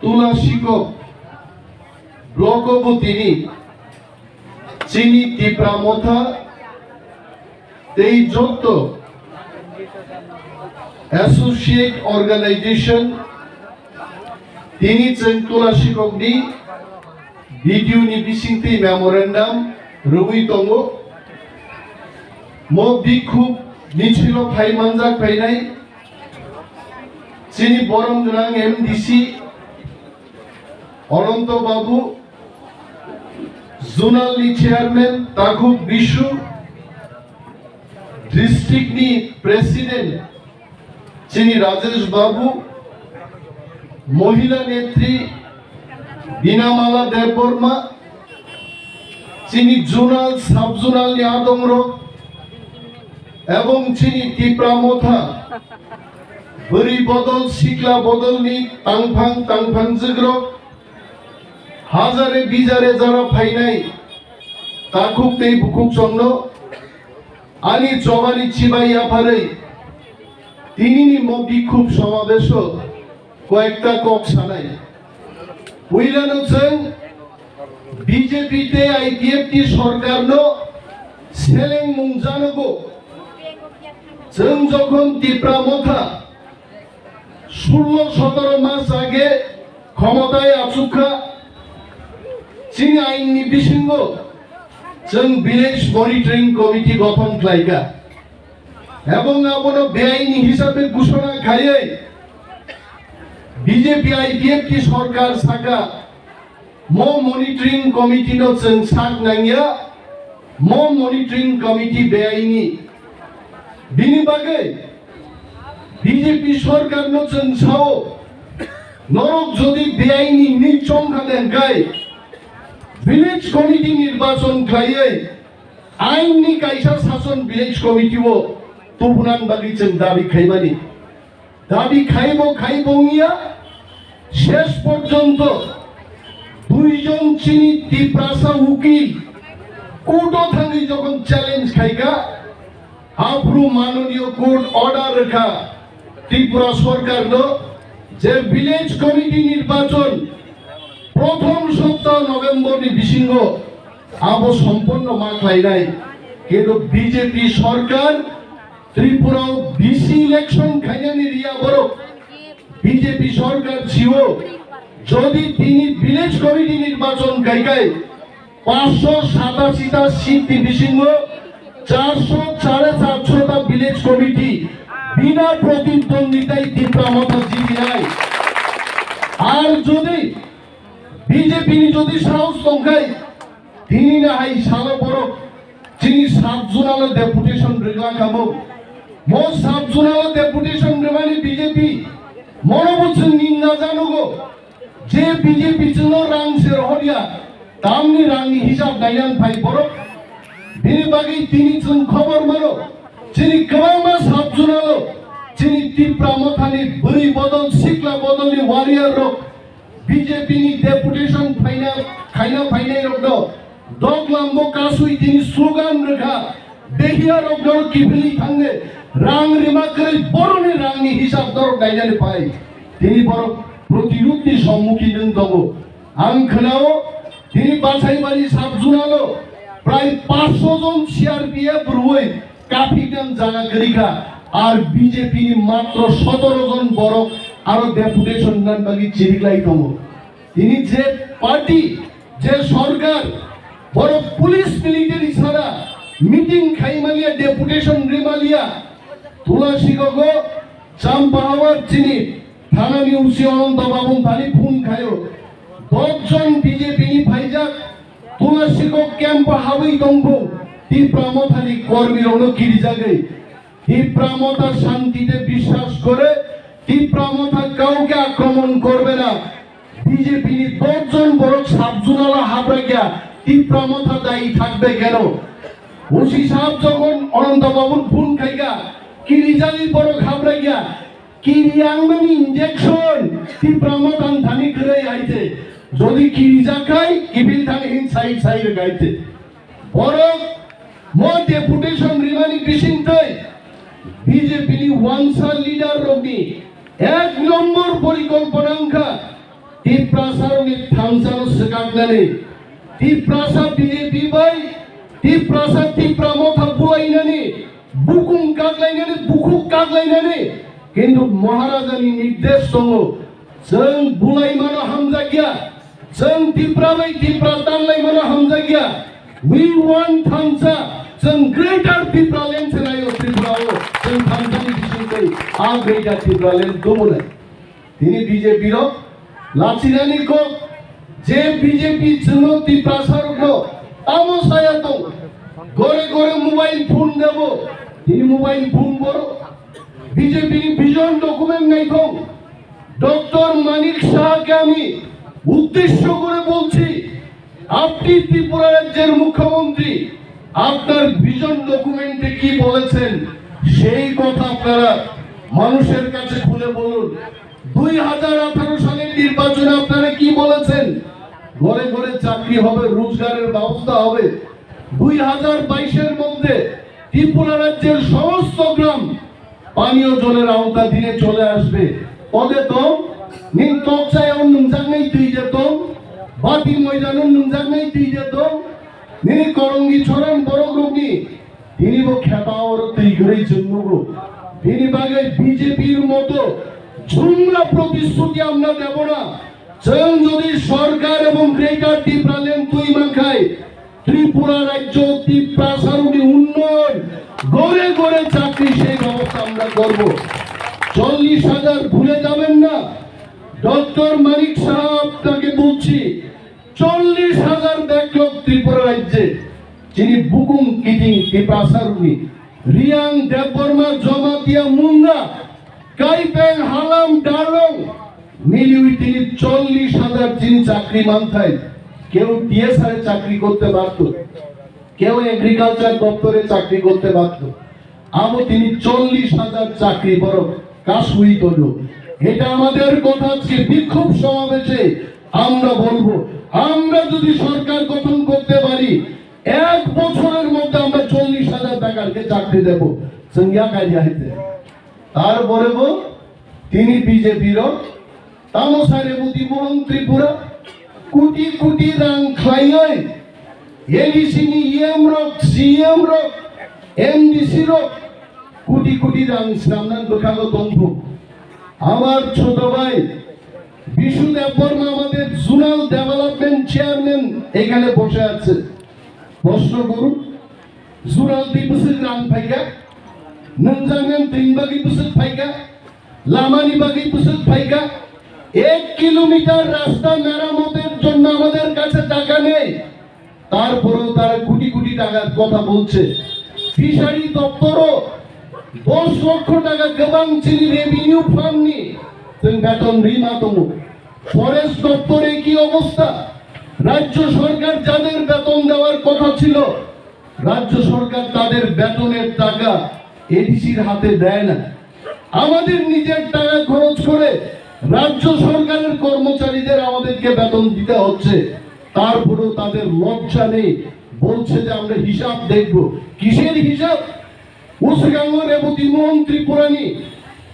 তুলাশিকক ব্লকবতিনি চিনি তীব্রামথা তেই যত অ্যাসোসিয়েট অর্গানাইজেশন তিনি जों तुलासिककनि भिडिअनि बिसिंथि मेमोरेन्डाम रुइ दङ म बिखुब मिथिल फाइमानजाक फाइनाय चिनी बरम गोनां एमडिसि अनंत बाबु जुनालनि चेयारमैन ताकुब बिशु डिस्ट्रिक्टनि प्रेसिडेंट चिनी राजेश बाबु महिला नेत्री बीनामाला देवबर्मा चिनी जुनाल सब जुनालनि आदमरक एवं चिनी तीव्रामथा बरी बदल सिक्ला बदलनि तांफां जोग्रक हाजारे बिजारे जारा फाइनाय ताकुब तै बुकुक चंनो आनी जबानि चिबाई आफारै तिनिनि म बिखुब समावेश कयेकटा कक सानाय उइलानो जों बीजेपी ते आईपीएफ टी सरकारनो सेलें मुंजानोगो जों जखन तीव्रामथा 16-17 मास आगे क्षमताय आसुखा चिनी आईननि बिसिङाव जों विलेज मनिटरिं कमिटि गठन खालायगा एवं आबनो बेआईनि हिसाबै घोषणा खायै बीजेपी आईपीएफ की सरकार साका म मनिटरिं कमिटि नो जों साक नांगिया म मनिटरिं कमिटि बेआईनि बिनि बागै बीजेपी सरकार नो जों साओ नरक जदि बेआईनि निचम खादेनखाय विलेज कमिटि निर्वाचन खायै आईननि कायसा शासन विलेज कमिटिओ तुफुनान बागै जों दाबि खायबानि दाबि खायबोंगिया शेष पर्यन्त दुइजन चिनी तीव्रासा उकिल कोर्टो थांगै जखन चैलेंज खायगा आफ्रु माननीय कोर्ट अर्डार रखा त्रिपुरा सरकार नो जे विलेज कमिटि निर्वाचन प्रथम सप्ताह नवेम्बर नि बिसिङाव आबो सम्पन्न मा खालायनाय किन्तु बीजेपी सरकार त्रिपुरा बीसी इलेक्शन खायनानि रिया बरो बीजेपी सरकार छिओ जदि तिनी विलेज कमिटि निर्वाचन खायगाय 587 टा सीट बिसिङाव 400-450 टा विलेज कमिटि बिना प्रतिद्वंदिताय तीव्रामथा जितिनाय आर जदि बीजेपी नि जदि साहस दंखाय तिनी नाहाय साला बरो चिनी सात जुनाल डेपुटेशन रेगला खामो म सात जुनाल डेपुटेशन रेमानि बीजेपी मनोबोजों निन्दा जानोगो जे बीजेपी जोंनो रां सेरहरिया दामनि रांनि हिसाब नायनानै फाय बरो बिनि बागै तिनी जों खबर मोनो चिनी गोबां सात जुनाल चिनी तीव्रामथानि बोरै बदल सिक्ला बदलनि वारियर रक बीजेपी नि डेपुटेशन खायना फाइनाय रक दग लाम्बो कासुइ तिनी स्लोगान रखा देहिया रक किफिलि थांगे रां रिमाखै बर'नि रांनि हिसाब दर नायनानै फाय तिनी बर प्रतिरोधनि सम्मुखीन दङ आं खोनाओ तिनी बासाइबारि साब जुनालो प्राय 500 जन सीआरपीएफ रुयै काफिगान जागा गरिखा आर बीजेपी नि मात्र 17 जन बर आरो डेपुटेशन नान बागि चिरिगलाई दङ तिनी जे पार्टी जे सरकार बर पुलिस मिलिटारि सारा मीटिंग खाइमालिया डेपुटेशन रिमालिया तुलासिकको चाम्पाहावार चिनी थानानि उसी अनंत बाबु थानी फुन खायो 10 जन बीजेपी नि फाइजाक तुलासिकक क्याम्प हाबै दंबो तीव्रामथानि कर्मीरनो किरिजागै तीव्रामथा शांतिते विश्वास करे तीव्रामथा काउके आक्रमण करबे ना बीजेपी नि 10 जन बड़ साबजुनाला हाबरागिया तीव्रामथा दायी थाकबे केन ओसी साहब जखन अनंत बाबुर फुन खाइगा किरिजालि बड़ घाबरागिया किरियांगमानि इंजेक्शन तीव्रामथान थानि गरै आइते जदि किरिजाखाय किबिल थानि हिन साइड गाइते बड़ म डेपुटेशन रिमानि बिसिंथै बीजेपी नि वानसा leader रगनि 1 number टिप्रासारनि थांजानो सगागनानै टिप्रासा BJP bye टिप्रासा Tipra मथा बुलायनानै बुकुं गाग्लायनानै बुकुं गाग्लायनानै किन्तु महाराजानि निर्देश दङ जों बुलायमानो हामजा गैया जों टिप्रा बाय टिप्रा दांलायमानो हामजा गैया we want थांजा जों ग्रेटर टिप्रालेण्ड सेनायो त्रिपुराओ जों थांजानि बिसुखै आ ग्रेटर टिप्रालेण्ड दङलै दिनै बीजेपी रो लाचिनानिको जे बीजेपी जोंनो टिप्रासारको तामसाया दं गरे गरे मोबाइल फोन देबो दिनै मोबाइल फोन बरो बीजेपी नि ভিশন ডকুমেন্ট নাই তো ডক্টর মানিক শাহকে আমি উদ্দেশ্য করে বলছি আপনি ত্রিপুরা রাজ্যের মুখ্যমন্ত্রী আপনার ভিশন ডকুমেন্টে কি বলেছেন সেই কথা আপনারা মানুষের কাছে খুলে বলুন 2018 সালের নির্বাচনে আপনারা কি বলেছেন ঘরে ঘরে চাকরি হবে রোজগারের ব্যবস্থা হবে 2022 এর মধ্যে ত্রিপুরা রাজ্যের সমস্ত গ্রাম পানীয় জলের আওতাধীনে চলে আসবে পদে তো নিন তকচায় নুনজাংনাই তুই যেত বাতি ময়দান নুনজাংনাই তুই যেত নিনি করঙ্গি ছড়ান বড় গ্রুপনি তিনি বো খেতাওর তুই গড়েই জন্মগো তিনি বাগে বিজেপির মতো ঝুমলা প্রতিশ্রুতি আমরা দেব না স্বয়ং যদি সরকার এবং গ্রেটার টিপ্রালেন্ড তুই মাখায় ত্রিপুরা রাজ্য টিপ্রাসারুনি উন্নয়ন গড়ে গড়ে চাকরি সেই ব্যবস্থা আমরা করব 40,000 ভুলে যাবেন না ডক্টর মানিক সাহেব আপনাকে বলছি 40,000 ব্যাকলগ ত্রিপুরা রাজ্যে যিনি বুকুং কিটিং টিপ্রাসারুনি রিয়াং দেববর্মা জমাতিয়া মুন্ডা কাইপেং হালাম ডারলং মিলিয়ে তিনি 40,000 যিনি চাকরি মানথায় কেউ টিএসআর চাকরি করতে পারতো কেউ এগ্রিকালচার দপ্তরে চাকরি করতে পারতো আমও তিনি 40,000 চাকরি বড় কাশুই করলো এটা আমাদের কথা আজকে বিক্ষোভ সমাবেশে আমরা বলবো আমরা যদি সরকার গঠন করতে পারি এক বছরের মধ্যে আমরা 40,000 বেকারকে চাকরি দেব সংজ্ঞা কাজে হইতে তারপরে তিনি বিজেপির তামসারে বুদ্ধি মোহন ত্রিপুরা কোটি কোটি রাং খাইয় এডিসিনি ইএম রক সিএম রক এমডিসি রক কোটি কোটি রাং সামনান দোকানো তন্তু আমার ছোট ভাই বিশু দেববর্মা আমাদের জোনাল ডেভেলপমেন্ট চেয়ারম্যান এখানে বসে আছে প্রশ্ন করুন জোনাল দিবসের রাং ফাইকা নঞ্জাঙ্গান তিনবাগি বসে ফাইকা লামানি বাগি বসে ফাইকা 1 কিলোমিটার রাস্তা মেরামতের জন্য আমাদের কাছে টাকা নেই তারপরেও তারা কোটি কোটি টাকার কথা বলছে ফিশারি দপ্তরও 10 লক্ষ টাকা গবাং চিনি রেভিনিউ ফান্ড নি বেতন রিমাতম ফরেস্ট দপ্তরে কি অবস্থা রাজ্য সরকার যাদের বেতন দেওয়ার কথা ছিল রাজ্য সরকার তাদের বেতনের টাকা এডিসির হাতে দেয় না আমাদের নিজের টাকা খরচ করে রাজ্য সরকারের কর্মচারীদের আমাদেরকে বেতন দিতে হচ্ছে তারপরেও তাদের লজ্জা নেই বলছে যে আমরা হিসাব দেখব কিসের হিসাব উসগাঙ্গ রেবতী মোহন ত্রিপুরানি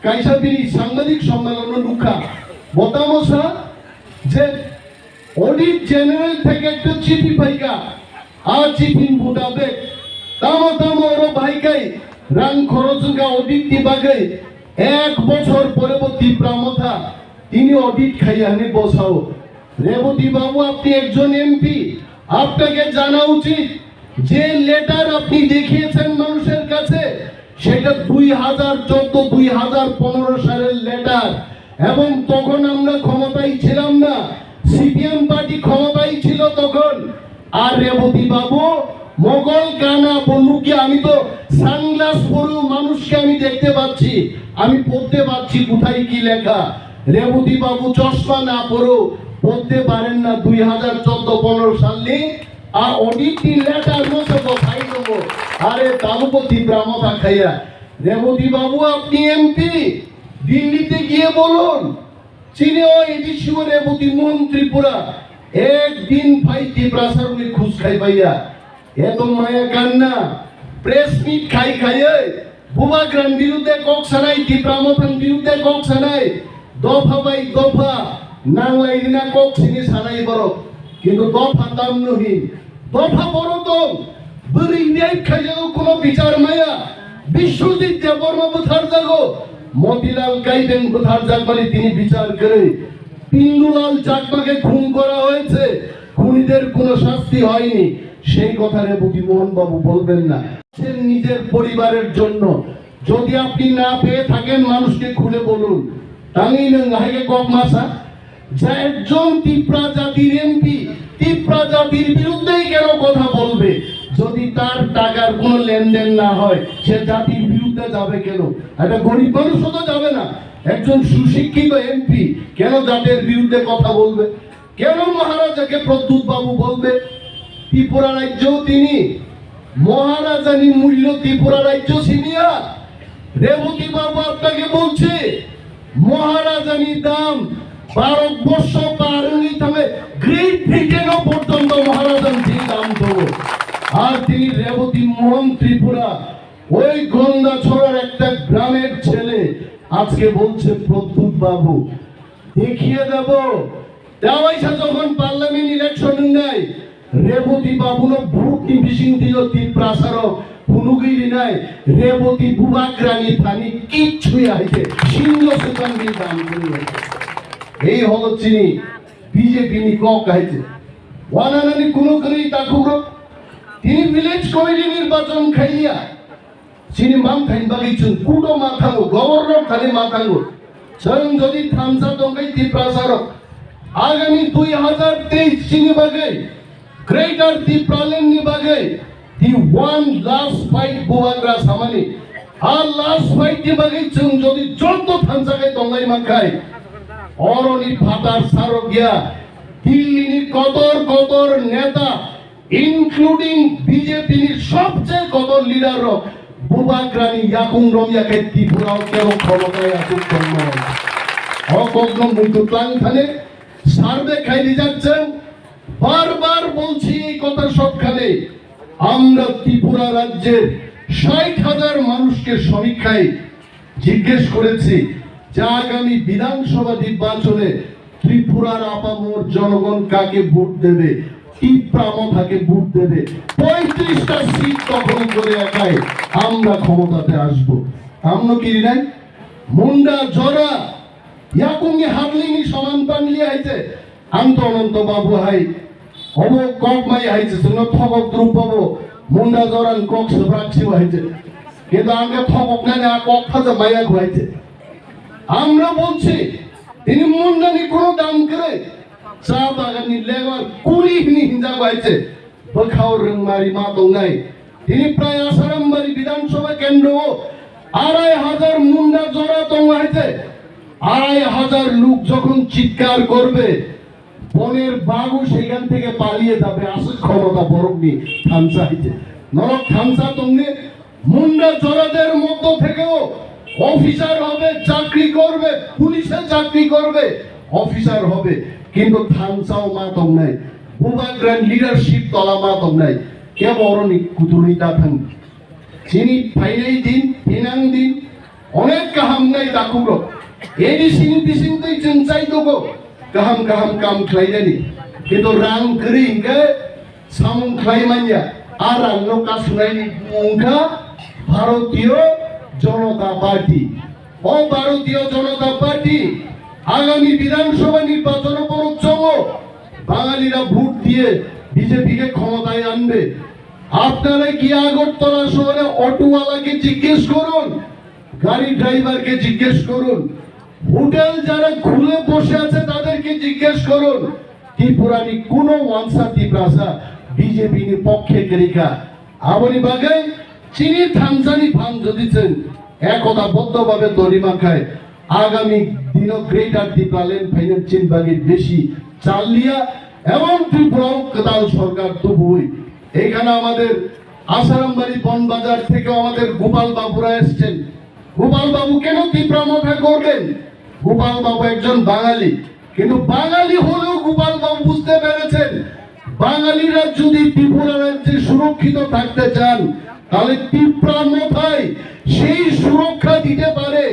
কাইসাবিনী সাংবাদিক সম্মেলন লুকা বতামসা যে অডিট জেনারেল থেকে একটা চিঠি পাইকা আ চিঠি মোতাবেক তামো তামো ওর ভাইকাই রাং খরচুকা অডিট দিবাগে 1 বছর পরবর্তী প্রামথা তিনি অডিট খাইয়ানি বসাও রেবতী বাবু আপনি একজন এমপি আপনাকে জানা উচিত যে লেটার আপনি দেখিয়েছেন মানুষের কাছে সেটা 2014-2015 সালের লেটার এবং তখন আমরা ক্ষমতায় ছিলাম না সিপিএম পার্টি ক্ষমতায় ছিল তখন আর রেবতী বাবু মোগল কানা বললু কি আমি তো সানগ্লাস পরেও মানুষকে আমি দেখতে পাচ্ছি আমি পড়তে পাচ্ছি কোথায় কি লেখা রেবতী বাবু চশমা না পরেও পড়তে পারেন না 2014-15 সালে আর অডিট লেটার মতো খাই দেব আরে তালুপতি ব্রাহ্মতা খাইয়া রেবতী বাবু আপনি এমপি দিল্লিতে গিয়ে বলুন চীনে এডিসি রেবতী মোহন ত্রিপুরা একদিন ভাই ত্রিপ্রাসারুনি খুশ খাই পাইয়া এত মায়া কান্না প্রেস মিট খাই খাইয়ে বুবাগ্রাম বিরুদ্ধে কক সানাই ত্রিপ্রামথান বিরুদ্ধে কক সানাই দফা বাই দফা নাংলাই দিনা কক সিনি সানাই বড় কিন্তু দফা দাম নহি দফা বড় তো বরি ন্যায় খাইও কোন বিচার মায়া বিশ্বজিৎ দেববর্মা বুথার জাগো মতিলাল কাইবেন বুথার জাগবালি তিনি বিচার করে পিন্নুলাল চাকমাকে খুন করা হয়েছে খুনিদের কোনো শাস্তি হয়নি সেই কথা রেবতী মোহন বাবু বলবেন না নিজের পরিবারের জন্য যদি আপনি না পেয়ে থাকেন মানুষকে খুলে বলুন টাঙ্গি নাঙ্গাকে কক মাসা যে একজন তিপ্রা জাতির এমপি তিপ্রা জাতির বিরুদ্ধেই কেন কথা বলবে যদি তার টাকার কোনো লেনদেন না হয় সে জাতির বিরুদ্ধে যাবে কেন একটা গরিব মানুষও তো যাবে না একজন সুশিক্ষিত এমপি কেন জাতির বিরুদ্ধে কথা বলবে কেন মহারাজাকে প্রদ্যুৎ বাবু বলবে ত্রিপুরা রাজ্য তিনি মহারাজানি মূল্য ত্রিপুরা রাজ্য সিনিয়া রেবতী বাবু আপনাকে বলছে মহারাজানি দাম ভারতবর্ষ পারেনি তবে গ্রেট ব্রিটেনও পর্যন্ত মহারাজান যে দাম দেবো আর তিনি রেবতী মোহন ত্রিপুরা ওই গন্ডা ছড়ার একটা গ্রামের ছেলে আজকে বলছে প্রদ্যুৎ বাবু দেখিয়ে দেব দেওয়াইসা যখন পার্লামেন্ট ইলেকশন নেয় রেবতী বাবুনো ভোট নিবিসিং দিল ত্রিপ্রাসার কুনুগিরি নাই রেবতী বুবাগ্রানি থানি কিচ্ছুই আইছে সিংহ সুকান্দি দাম করে এই হলো চিনি বিজেপি নি কক আইছে ওয়ানানানি কোনো করেই তাকুরো তিনি ভিলেজ কমিটি নির্বাচন খাইয়া চিনি মাম থাইন বাগিছুন কুটো মাথাঙ্গো গভর্নর থানে মাথাঙ্গো স্বয়ং যদি থামসা দঙ্গাই ত্রিপ্রাসার আগামী 2023 চিনি বাগে গ্রেটার ত্রিপ্রালেন নি বাগে the one last fight Bubagra সামানি আর লাস্ট ফাইট নি বাগে চুন যদি যত থামসাকে দঙ্গাই মাখায় অরনি ফাটার সারো গিয়া দিল্লি কদর কদর নেতা ইনক্লুডিং বিজেপি সবচেয়ে কদর লিডার বুবাগ্রানি ইয়াকুং রমিয়াকে ত্রিপুরাও কেন ক্ষমতায় আসুক অকগ্ন মুক্তলাং থানে সার্ভে খাইয়ে যাচ্ছেন বারবার বলছি এই কথা সবখানে আমরা ত্রিপুরা রাজ্যের ৬০,০০০ মানুষকে সমীক্ষায় জিজ্ঞেস করেছি যে আগামী বিধানসভা নির্বাচনে ত্রিপুরার আপামর জনগণ কাকে ভোট দেবে ত্রিপ্রামথাকে ভোট দেবে ৩৫টা সিট দখল করে একাই আমরা ক্ষমতাতে আসব আমরা কি নাই মুন্ডা জরা ইয়াকুঙ্গে হারলিনি সমান পানলি আইছে আন্ত অনন্ত বাবু হাই হব কক মাই আইছে শুন থবক দ্রুপ বাবু মুন্ডা জরান কক সব্রাক্ষি হইছে কিন্তু আমাকে থবক না কক ফাজা মাইয়া হইছে আমরা বলছি তিনি মুন্ডানি কোনো দাম করে চা বাগানি লেবার কুড়ি হিন্দা হইছে বখাও রংমারি মা তো নাই তিনি প্রায় আসারামবাড়ি বিধানসভা কেন্দ্র ২৫০০ মুন্ডা জরা তো হইছে ২৫০০ লোক যখন চিৎকার করবে বনের বাঘও সেখান থেকে পালিয়ে যাবে আসল ক্ষমতা বরফনি থামসা হইছে নরক থামসা তঙ্গে মুন্ডা জরাদের মধ্য থেকেও অফিসার হবে চাকরি করবে পুলিশে চাকরি করবে অফিসার হবে কিন্তু থামসাও মাতম নাই বুবাগ্রান লিডারশিপ তলা মাতম নাই কে বড়নি কুতুলিটা থাম চিনি ফাইনাই দিন তিনাং দিন অনেক কাহাম নাই তাকুরো এডি সিং পিসিং তুই চিনচাই দেবো কাহাম কাহাম কাম খাইলেনি কিন্তু রাং করিংকে সামুং খাইমানিয়া আর রান্নো কা শুনাইনি মুখা ভারতীয় জনতা পার্টি ও ভারতীয় জনতা পার্টি আগামী বিধানসভা নির্বাচন পরোচ্ছম বাঙালিরা ভোট দিয়ে বিজেপিকে ক্ষমতায় আনবে আপনারা কি আগরতলা শহরে অটোওয়ালাকে জিজ্ঞেস করুন গাড়ি ড্রাইভারকে জিজ্ঞেস করুন হোটেল যারা খুলে বসে আছে তাদেরকে জিজ্ঞেস করুন ত্রিপুরানি কোন ওয়ানসা ত্রিপ্রাসা বিজেপি পক্ষে কেরিকা আবরি বাগে চিনি থামসানি ফান যদিছেন একতা বদ্ধভাবে দরিমা খায় আগামী দিন গ্রেটার ত্রিপ্রালেন ফাইন্যান্স চিনবাগের বেশি চালিয়া এবং ত্রিপুরাও কাতাল সরকার তবুই এখানে আমাদের আসারামবাড়ি বনবাজার থেকে আমাদের গোপাল বাবুরা এসেছেন গোপাল বাবু কেন ত্রিপ্রামথা করবেন গোপাল বাবু একজন বাঙালি কিন্তু বাঙালি হলেও গোপাল বাবু বুঝতে পেরেছেন বাঙালিরা যদি ত্রিপুরা রাজ্যে সুরক্ষিত থাকতে চান তাহলে ত্রিপ্রামথায় সেই সুরক্ষা দিতে পারে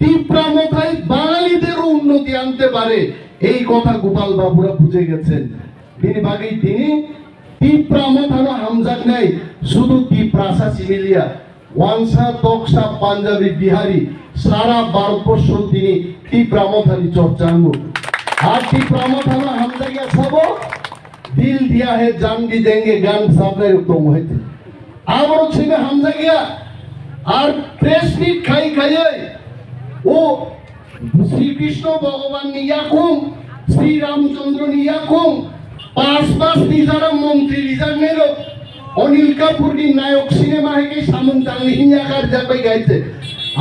তীব্রামথায় বাঙালিদেরও উন্নতি আনতে পারে, এই কথা গোপাল বাবুরা বুঝে গেছেন। তিনি তীব্রামথানো হামজাক নাই, শুধু তীব্রাসা সিমিলিয়া ওয়ানসা তকসা পাঞ্জাবি বিহারি সারা ভারতবর্ষ তিনি তীব্রামথানি চর্চাঙ্গ। আর তীব্রামথানো হামজাকিয়া সব দিল দিয়া হে জান भी देंगे গান সাবলাই উত্তম হয়েছে। আবার ছেলে হামজাকিয়া আর প্রেস মিট খাই খাইয়ে ও শ্রীকৃষ্ণ ভগবান নিয়াকুম শ্রীরামচন্দ্র নিয়াকুম পাঁচ নিজারা মন্ত্রী রিজার্ভ নেলো অনিল কাপুর কি নায়ক সিনেমা হেকে সামুংতাং হিয়াকার যাবে গাইছে।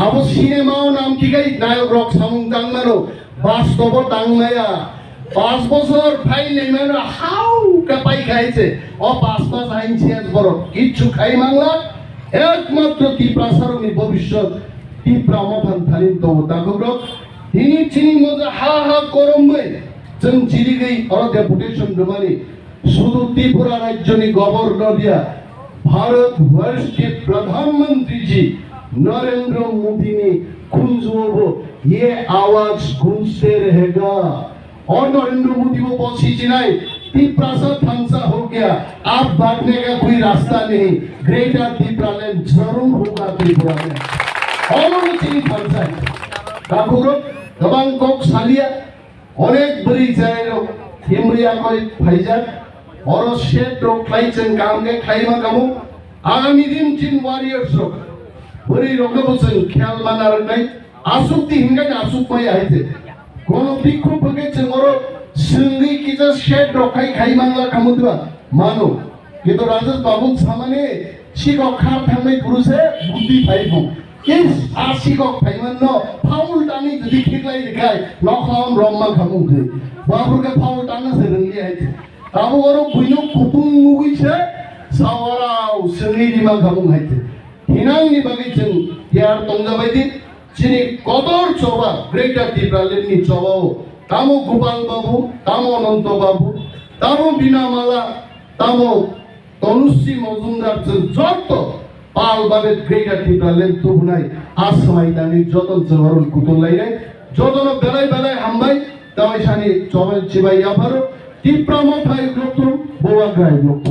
আবো সিনেমাও নাম ঠিকাই নায়ক রক সামুংতাং মানো বাস্তব টাংমায়া 5 বছর ফাইল নেই মানে হাউ কাপাই খাইছে ও 5 মাস আইন শেষ বড় কিচ্ছু খাই মাংলা একমাত্র তীব্রাসারণী ভবিষ্যৎ তীব্রামথান থালিন তো তাগরক তিনি চিনি মজা হা হা করমবে जों जिरिगै और डेपुटेशन रमानी शुद्ध त्रिपुरा राज्य गवर्नर दिया भारत वर्ष के प्रधानमंत्री जी नरेंद्र मोदी ने कुंजोबो ये आवाज गूंजते रहेगा और नरेंद्र मोदी को पहुंची चिनाई तीव्रासा थांसा हो गया, आप भागने का कोई रास्ता नहीं, ग्रेटर त्रिपुरालैंड जरूर होगा त्रिपुरा में और चिनी थांसा काकुरो गबां कोक सालिया অনেক বড়ি জায়গা হিমরিয়া করে ফাইজার বড় শেড রোগ খাইছেন কামকে খাইমা কামু আগামী দিন চিন ওয়ারিয়ার্স রোগ বড়ি রোগ বসেন খেয়াল মানার নাই আসুক্তি হিঙ্গা আসুক পাই আইতে কোন বিক্ষোভ হয়েছে বড় সিঙ্গি কিজা শেড রোগ খাইমাংলা কামু দিবা মানো কিন্তু রাজেশ বাবু সামনে শিকক খার থামে পুরুষে বুদ্ধি পাইবো কিস আশিকক ফাইমান ন ফাউল টানি যদি ঠিকলাই দেখায় নখাম রম্মা খামুকে বাবুরকে ফাউল টানা সেরঙ্গি আইছে তাবো ওর বুইনো কুতুং মুগিছে সাওয়ারাও সেঙ্গি দিমা খামুং আইছে হিনাংনি বাগিছেন ইয়ার তংজাবাইদি চিনি কদর চবা গ্রেটার ত্রিপুরাল্যান্ডনি চবাও তামো গোপাল বাবু তামো অনন্ত বাবু তামো বিনামালা তামো তনুশ্রী মজুমদার যত পাল বাবে গ্রেটার ত্রিপুরাল্যান্ড তো বুনাই আসময় দানি যতন জহরুল কুতুল্লাই নাই যতন বেলায় বেলায় হামবাই দাওয়াই সানি চবেল চিবাই আভারো তীব্রামথায় গ্রুপ বোয়া গ্রাই গ্রুপ